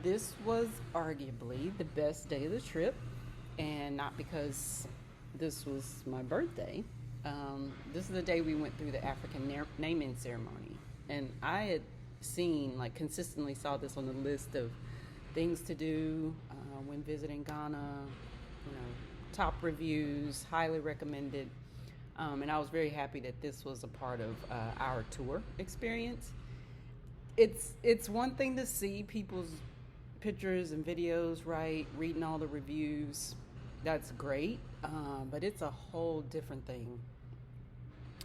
This was arguably the best day of the trip, and not because this was my birthday. This is the day we went through the African naming ceremony, and I had seen, like, consistently saw this on the list of things to do when visiting Ghana. You know, top reviews, highly recommended, and I was very happy that this was a part of our tour experience. It's one thing to see people's pictures and videos, right? Reading all the reviews, that's great. But it's a whole different thing.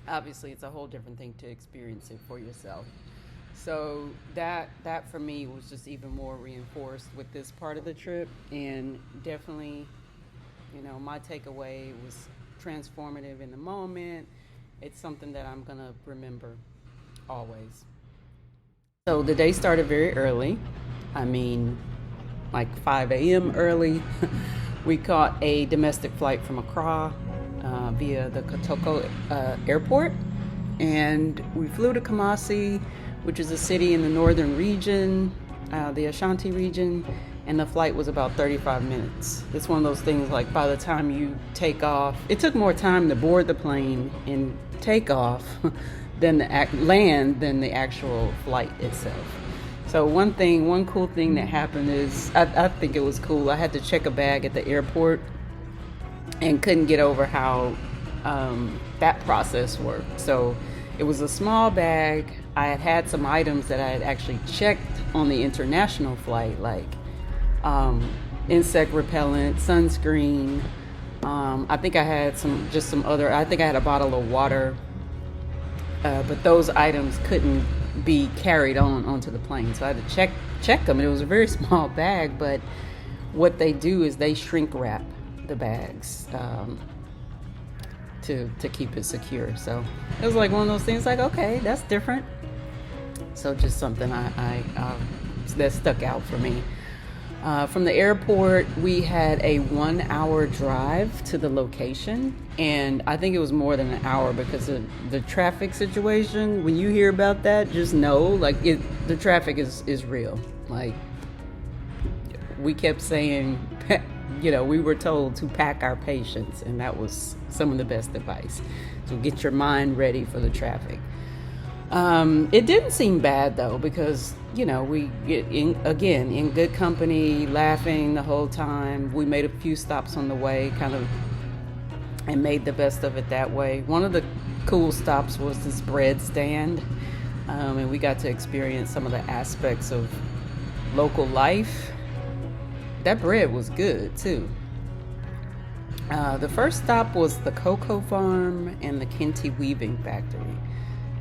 Obviously, it's a whole different thing to experience it for yourself. So that for me was just even more reinforced with this part of the trip, and definitely, my takeaway was transformative in the moment. It's something that I'm gonna remember always. So the day started very early. I mean, like 5 a.m. early. We caught a domestic flight from Accra via the Kotoko airport, and we flew to Kumasi, which is a city in the northern region, the Ashanti region, and the flight was about 35 minutes. It's one of those things, like, by the time you take off, it took more time to board the plane and take off than land than the actual flight itself. So one cool thing that happened is, I think it was cool. I had to check a bag at the airport and couldn't get over how that process worked. So it was a small bag. I had some items that I had actually checked on the international flight, like insect repellent, sunscreen. I think I had I think I had a bottle of water, but those items couldn't be carried onto the plane. So I had to check them. And it was a very small bag, but what they do is they shrink wrap the bags to keep it secure. So it was like one of those things, like, okay, that's different. So just something that stuck out for me. From the airport, we had a 1 hour drive to the location, and I think it was more than an hour because of the traffic situation. When you hear about that, just know, like, the traffic is real. Like, we kept saying, we were told to pack our patience, and that was some of the best advice. So get your mind ready for the traffic. It didn't seem bad, though, because, we get in good company, laughing the whole time. We made a few stops on the way, and made the best of it that way. One of the cool stops was this bread stand, and we got to experience some of the aspects of local life. That bread was good, too. The first stop was the cocoa farm and the Kente weaving factory.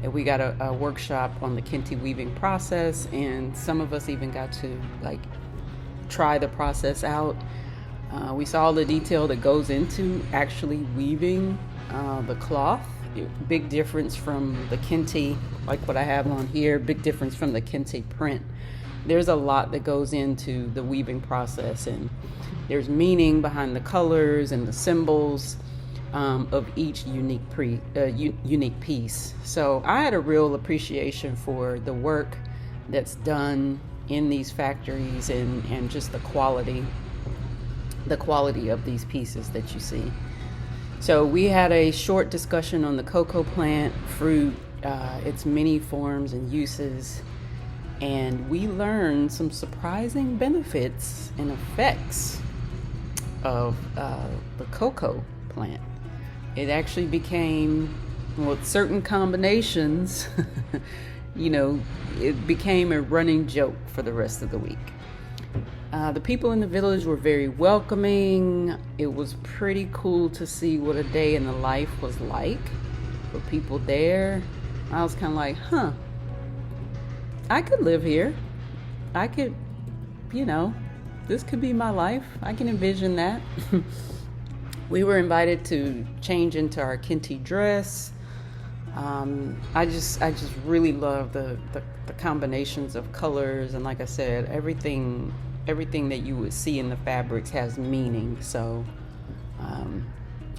And we got a workshop on the Kente weaving process, and some of us even got to, like, try the process out. We saw the detail that goes into actually weaving the cloth. Big difference from the Kente, like what I have on here, big difference from the Kente print. There's a lot that goes into the weaving process, and there's meaning behind the colors and the symbols of each unique piece. So I had a real appreciation for the work that's done in these factories, and just the quality of these pieces that you see. So we had a short discussion on the cocoa plant, fruit, its many forms and uses, and we learned some surprising benefits and effects of the cocoa plant. It actually became, with certain combinations, it became a running joke for the rest of the week. The people in the village were very welcoming. It was pretty cool to see what a day in the life was like for people there. I was kind of like, I could live here. I could, this could be my life. I can envision that. We were invited to change into our Kente dress. I just really love the combinations of colors, and, like I said, everything that you would see in the fabrics has meaning. So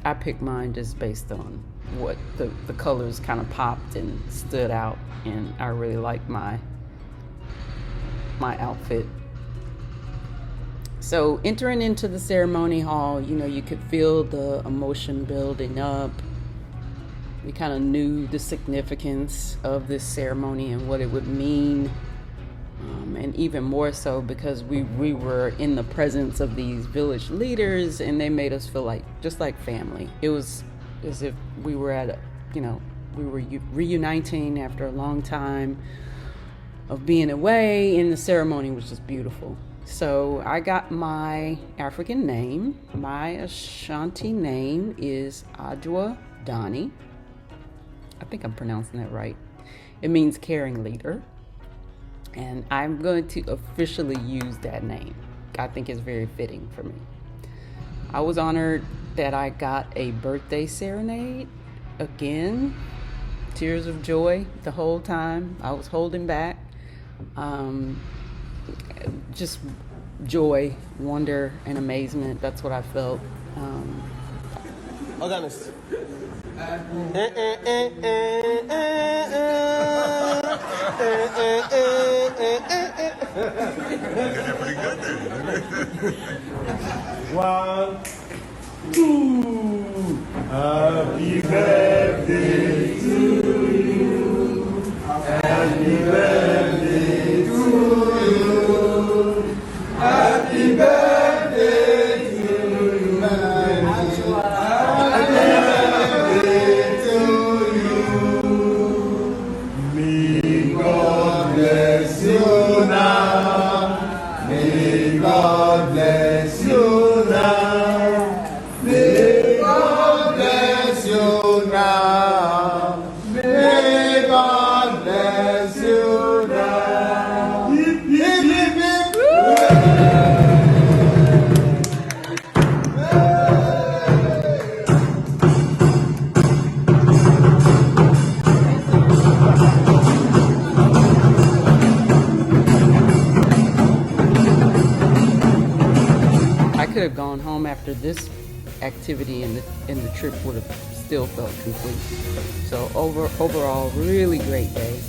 I picked mine just based on what the colors kind of popped and stood out, and I really liked my outfit. So entering into the ceremony hall, you know, you could feel the emotion building up. We kind of knew the significance of this ceremony and what it would mean. And even more so because we were in the presence of these village leaders, and they made us feel like just like family. It was as if we were at we were reuniting after a long time of being away, and the ceremony was just beautiful. So I got my African name. My Ashanti name is Adwa Dani. I think I'm pronouncing that right. It means caring leader. And I'm going to officially use that name. I think it's very fitting for me. I was honored that I got a birthday serenade. Again, tears of joy the whole time. I was holding back. Just joy, wonder, and amazement. That's what I felt. Organist. Pretty good there. 1, 2. Happy birthday to you. Happy birthday to you. Happy birthday to you. Happy birthday to you. May God bless you now. May God bless you now. May God bless you now. May God bless you now. Hip, hip, hip, hip. I could have gone home after this activity, and the trip would have still felt complete. So overall, really great day.